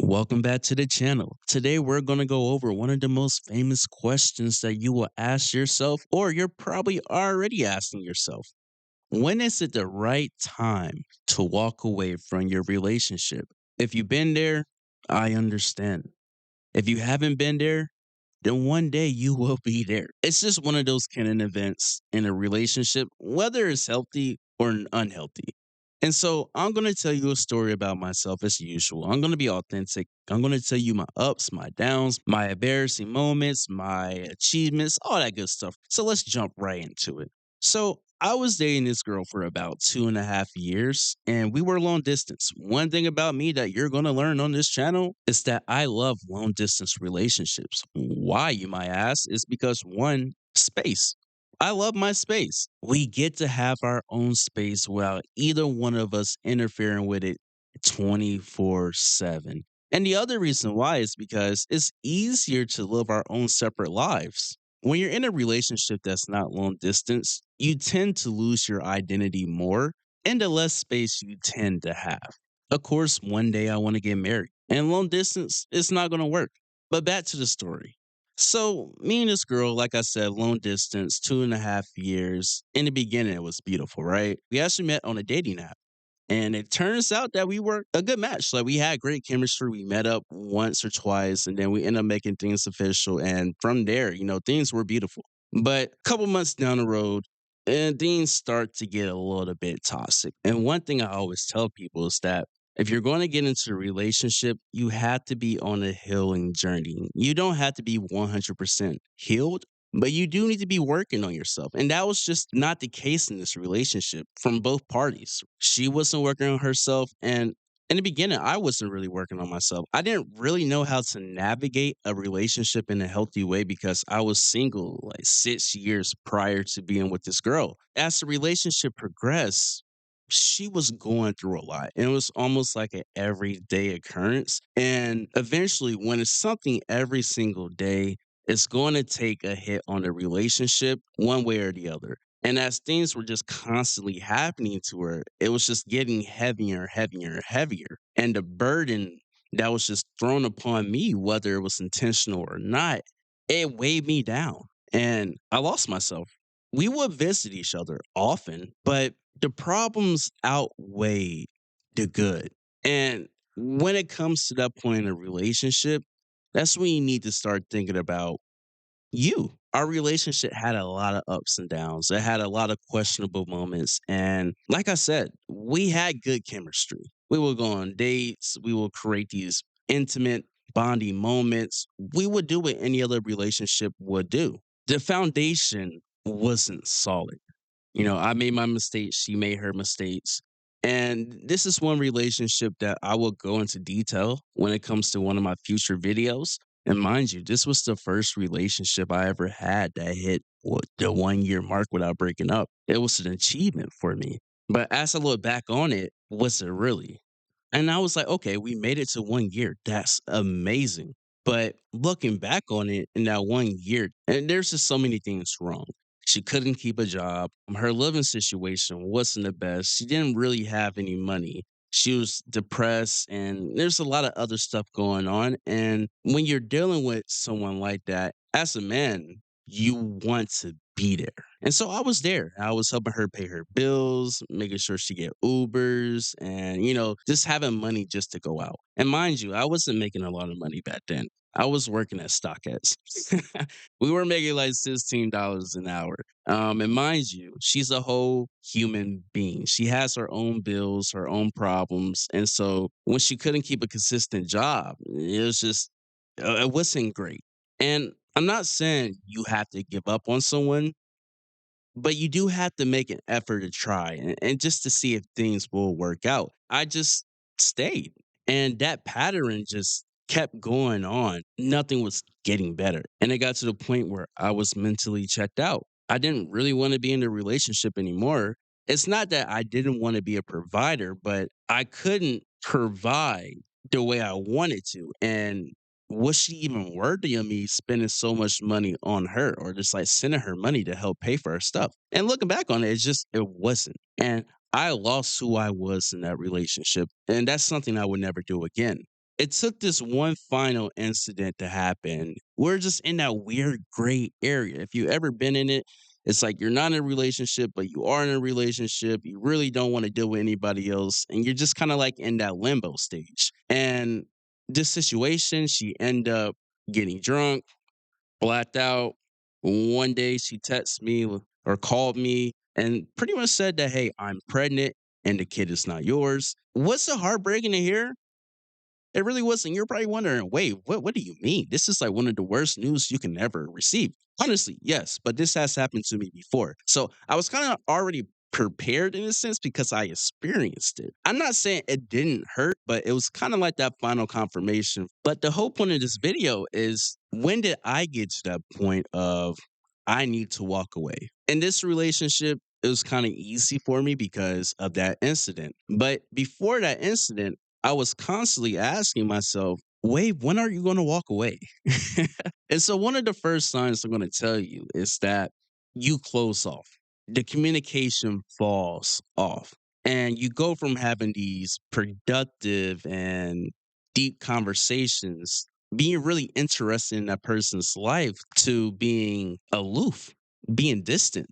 Welcome back to the channel. Today, we're going to go over one of the most famous questions that you will ask yourself, or you're probably already asking yourself. When is it the right time to walk away from your relationship? If you've been there, I understand. If you haven't been there, then one day you will be there. It's just one of those kind of events in a relationship, whether it's healthy or unhealthy. And so I'm going to tell you a story about myself as usual. I'm going to be authentic. I'm going to tell you my ups, my downs, my embarrassing moments, my achievements, all that good stuff. So let's jump right into it. So I was dating this girl for about 2.5 years and we were long distance. One thing about me that you're going to learn on this channel is that I love long distance relationships. Why, you might ask, is because one, space. I love my space. We get to have our own space without either one of us interfering with it 24/7. And the other reason why is because it's easier to live our own separate lives. When you're in a relationship that's not long distance, you tend to lose your identity more and the less space you tend to have. Of course, one day I want to get married, and long distance, it's not going to work. But back to the story. So, me and this girl, like I said, long distance, 2.5 years. In the beginning, it was beautiful, right? We actually met on a dating app. And it turns out that we were a good match. Like we had great chemistry. We met up once or twice, and then we ended up making things official. And from there, things were beautiful. But a couple months down the road, and things start to get a little bit toxic. And one thing I always tell people is that if you're going to get into a relationship, you have to be on a healing journey. You don't have to be 100% healed, but you do need to be working on yourself. And that was just not the case in this relationship from both parties. She wasn't working on herself. And in the beginning, I wasn't really working on myself. I didn't really know how to navigate a relationship in a healthy way because I was single like 6 years prior to being with this girl. As the relationship progressed, she was going through a lot. And it was almost like an everyday occurrence. And eventually, when it's something every single day, it's going to take a hit on the relationship one way or the other. And as things were just constantly happening to her, it was just getting heavier, heavier, heavier. And the burden that was just thrown upon me, whether it was intentional or not, it weighed me down. And I lost myself. We would visit each other often, but the problems outweighed the good. And when it comes to that point in a relationship, that's when you need to start thinking about you. Our relationship had a lot of ups and downs. It had a lot of questionable moments. And like I said, we had good chemistry. We would go on dates, we will create these intimate, bonding moments. We would do what any other relationship would do. The foundation wasn't solid. I made my mistakes, she made her mistakes. And this is one relationship that I will go into detail when it comes to one of my future videos. And mind you, this was the first relationship I ever had that hit the 1 year mark without breaking up. It was an achievement for me. But as I look back on it, was it really? And I was like, okay, we made it to 1 year. That's amazing. But looking back on it in that 1 year, and there's just so many things wrong. She couldn't keep a job. Her living situation wasn't the best. She didn't really have any money. She was depressed, and there's a lot of other stuff going on. And when you're dealing with someone like that, as a man, you want to be there. And so I was there. I was helping her pay her bills, making sure she get Ubers and, just having money just to go out. And mind you, I wasn't making a lot of money back then. I was working at StockX. We were making like $16 an hour. And mind you, she's a whole human being. She has her own bills, her own problems. And so when she couldn't keep a consistent job, it was just, it wasn't great. And I'm not saying you have to give up on someone, but you do have to make an effort to try and just to see if things will work out. I just stayed. And that pattern just kept going on. Nothing was getting better. And it got to the point where I was mentally checked out. I didn't really want to be in a relationship anymore. It's not that I didn't want to be a provider, but I couldn't provide the way I wanted to. And was she even worthy of me spending so much money on her or just like sending her money to help pay for her stuff? And looking back on it, it wasn't. And I lost who I was in that relationship. And that's something I would never do again. It took this one final incident to happen. We're just in that weird gray area. If you ever been in it, it's like you're not in a relationship, but you are in a relationship. You really don't want to deal with anybody else. And you're just kind of like in that limbo stage. And this situation, she ended up getting drunk, blacked out. One day she texted me or called me and pretty much said that, hey, I'm pregnant and the kid is not yours. What's so heartbreaking to hear? It really wasn't. You're probably wondering, wait, what do you mean? This is like one of the worst news you can ever receive. Honestly, yes, but this has happened to me before. So I was kind of already prepared in a sense because I experienced it. I'm not saying it didn't hurt, but it was kind of like that final confirmation. But the whole point of this video is when did I get to that point of I need to walk away? In this relationship, it was kind of easy for me because of that incident. But before that incident, I was constantly asking myself, Wade, when are you going to walk away? And so, one of the first signs I'm going to tell you is that you close off, the communication falls off, and you go from having these productive and deep conversations, being really interested in that person's life, to being aloof, being distant,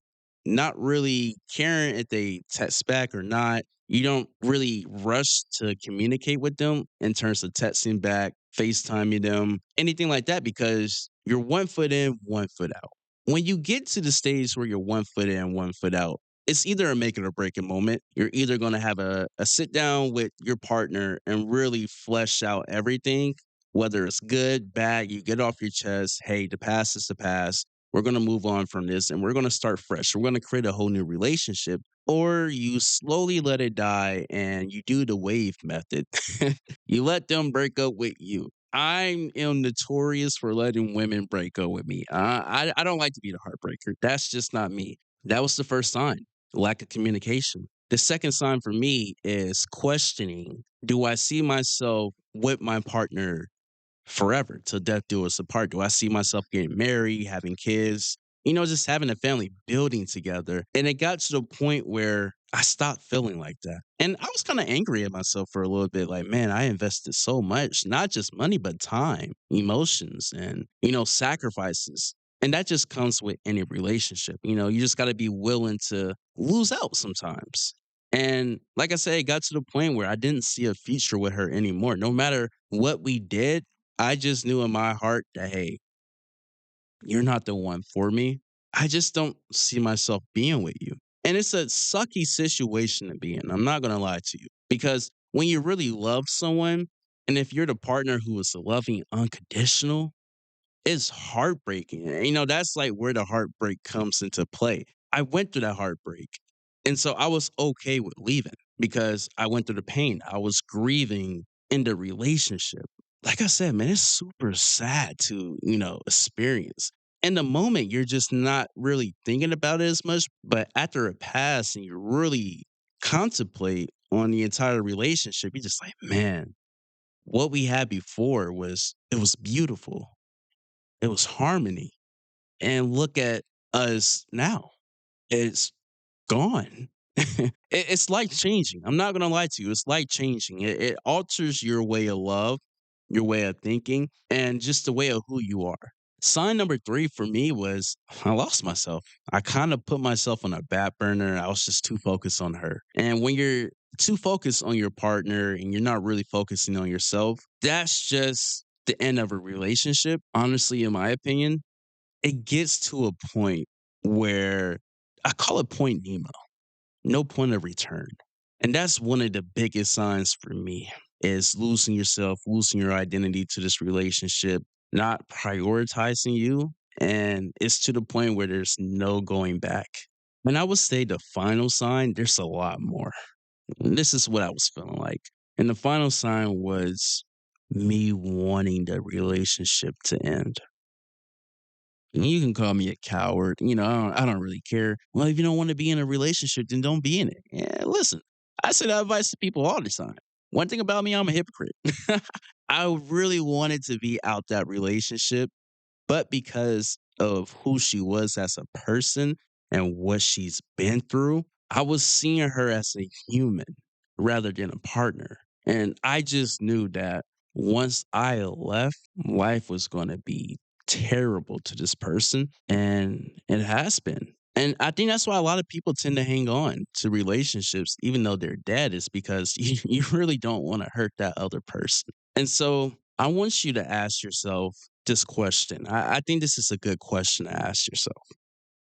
not really caring if they text back or not. You don't really rush to communicate with them in terms of texting back, FaceTiming them, anything like that, because you're 1 foot in, 1 foot out. When you get to the stage where you're 1 foot in, 1 foot out, it's either a make it or break it moment. You're either going to have a sit down with your partner and really flesh out everything, whether it's good, bad, you get off your chest. Hey, the past is the past. We're going to move on from this and we're going to start fresh. We're going to create a whole new relationship. Or you slowly let it die and you do the wave method. You let them break up with you. I am notorious for letting women break up with me. I don't like to be the heartbreaker. That's just not me. That was the first sign, lack of communication. The second sign for me is questioning, do I see myself with my partner forever till death do us apart? Do I see myself getting married, having kids, just having a family, building together? And it got to the point where I stopped feeling like that. And I was kind of angry at myself for a little bit. Like, man, I invested so much, not just money, but time, emotions, and, sacrifices. And that just comes with any relationship. You just got to be willing to lose out sometimes. And like I said, it got to the point where I didn't see a future with her anymore. No matter what we did, I just knew in my heart that, hey, you're not the one for me. I just don't see myself being with you. And it's a sucky situation to be in. I'm not going to lie to you. Because when you really love someone, and if you're the partner who is loving unconditional, it's heartbreaking. And, that's like where the heartbreak comes into play. I went through that heartbreak. And so I was okay with leaving because I went through the pain. I was grieving in the relationship. Like I said, man, it's super sad to, experience. In the moment, you're just not really thinking about it as much. But after it passed and you really contemplate on the entire relationship, you're just like, man, what we had before it was beautiful. It was harmony. And look at us now. It's gone. It's life changing. I'm not gonna lie to you. It's life changing. It alters your way of love, your way of thinking, and just the way of who you are. Sign number three for me was I lost myself. I kind of put myself on a back burner. I was just too focused on her. And when you're too focused on your partner and you're not really focusing on yourself, that's just the end of a relationship. Honestly, in my opinion, it gets to a point where I call it point Nemo, no point of return. And that's one of the biggest signs for me is losing yourself, losing your identity to this relationship, not prioritizing you. And it's to the point where there's no going back. And I would say the final sign, there's a lot more. This is what I was feeling like. And the final sign was me wanting the relationship to end. You can call me a coward. I don't really care. Well, if you don't want to be in a relationship, then don't be in it. Yeah, listen, I say that advice to people all the time. One thing about me, I'm a hypocrite. I really wanted to be out that relationship, but because of who she was as a person and what she's been through, I was seeing her as a human rather than a partner. And I just knew that. Once I left, life was going to be terrible to this person. And it has been. And I think that's why a lot of people tend to hang on to relationships, even though they're dead, is because you really don't want to hurt that other person. And so I want you to ask yourself this question. I think this is a good question to ask yourself.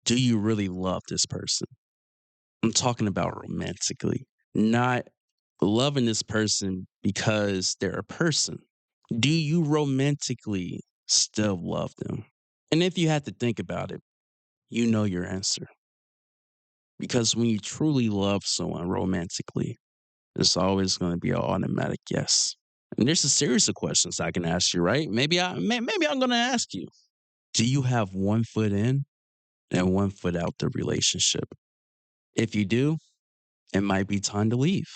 Do you really love this person? I'm talking about romantically, not loving this person because they're a person. Do you romantically still love them? And if you had to think about it, you know your answer. Because when you truly love someone romantically, it's always going to be an automatic yes. And there's a series of questions I can ask you, right? Maybe I'm going to ask you. Do you have one foot in and one foot out the relationship? If you do, it might be time to leave.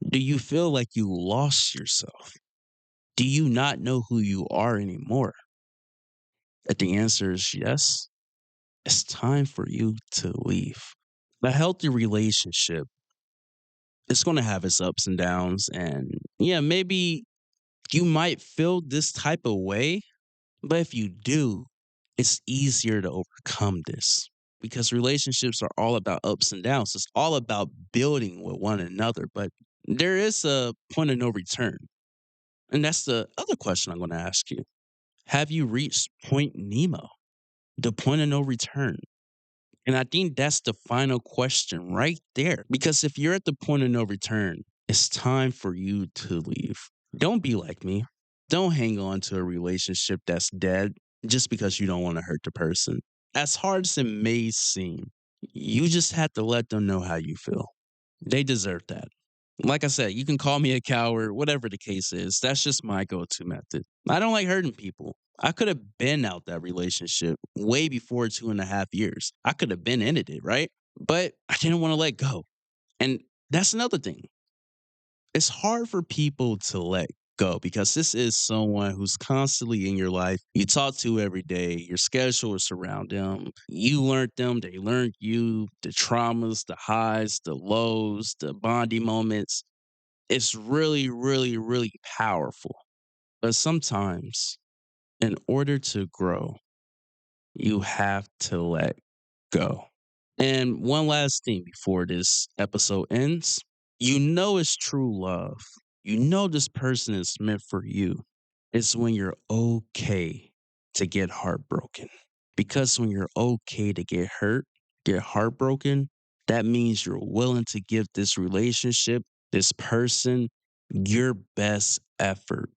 Do you feel like you lost yourself? Do you not know who you are anymore? If the answer is yes, it's time for you to leave. A healthy relationship is going to have its ups and downs. And yeah, maybe you might feel this type of way, but if you do, it's easier to overcome this because relationships are all about ups and downs. It's all about building with one another, but there is a point of no return. And that's the other question I'm going to ask you. Have you reached point Nemo, the point of no return? And I think that's the final question right there. Because if you're at the point of no return, it's time for you to leave. Don't be like me. Don't hang on to a relationship that's dead just because you don't want to hurt the person. As hard as it may seem, you just have to let them know how you feel. They deserve that. Like I said, you can call me a coward, whatever the case is. That's just my go to method. I don't like hurting people. I could have been out that relationship way before 2.5 years. I could have been ended it, right? But I didn't want to let go. And that's another thing. It's hard for people to let go because this is someone who's constantly in your life. You talk to every day. Your schedule is around them. You learned them. They learned you. The traumas, the highs, the lows, the bonding moments. It's really, really, really powerful. But sometimes, in order to grow, you have to let go. And one last thing before this episode ends, you know it's true love. You know this person is meant for you. It's when you're okay to get heartbroken. Because when you're okay to get hurt, get heartbroken, that means you're willing to give this relationship, this person, your best effort.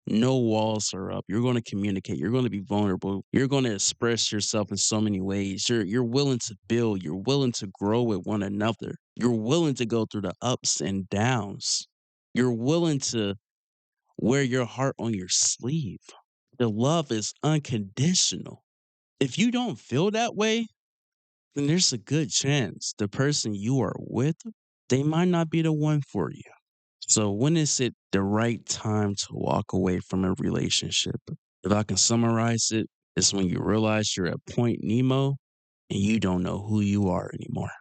No walls are up. You're going to communicate. You're going to be vulnerable. You're going to express yourself in so many ways. You're willing to build. You're willing to grow with one another. You're willing to go through the ups and downs. You're willing to wear your heart on your sleeve. The love is unconditional. If you don't feel that way, then there's a good chance the person you are with, they might not be the one for you. So when is it the right time to walk away from a relationship? If I can summarize it, it's when you realize you're at point Nemo and you don't know who you are anymore.